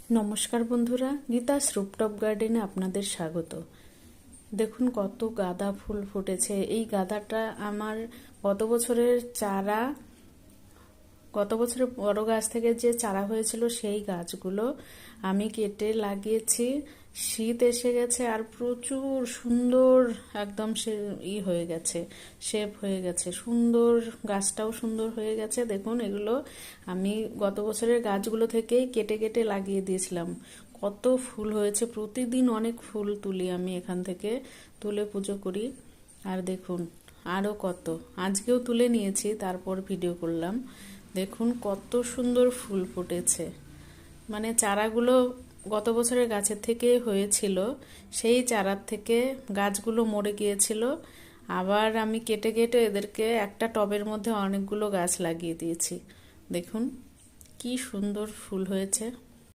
নমস্কার বন্ধুরা, গীতাস রুপটপ গার্ডেনে আপনাদের স্বাগত। দেখুন কত গাঁদা ফুল ফুটেছে। এই গাঁদাটা আমার গত বছরের চারা, গত বছরের বড় গাছ থেকে যে চারা হয়েছিল সেই গাছগুলো আমি কেটে লাগিয়েছি। শীত এসে গেছে আর প্রচুর সুন্দর একদম সে হয়ে গেছে, শেপ হয়ে গেছে, সুন্দর, গাছটাও সুন্দর হয়ে গেছে। দেখুন এগুলো আমি গত বছরের গাছগুলো থেকেই কেটে কেটে লাগিয়ে দিয়েছিলাম। কত ফুল হয়েছে, প্রতিদিন অনেক ফুল তুলি আমি এখান থেকে, তুলে পুজো করি। আর দেখুন আরও কত, আজকেও তুলে নিয়েছি, তারপর ভিডিও করলাম। দেখুন কত সুন্দর ফুল ফুটেছে। মানে চারাগুলো গত বছরের গাছের থেকে হয়েছিল, সেই চারার থেকে গাছগুলো মরে গিয়েছিল। আবার আমি কেটে কেটে এদেরকে একটা টবের মধ্যে অনেকগুলো গাছ লাগিয়ে দিয়েছি। দেখুন কি সুন্দর ফুল হয়েছে।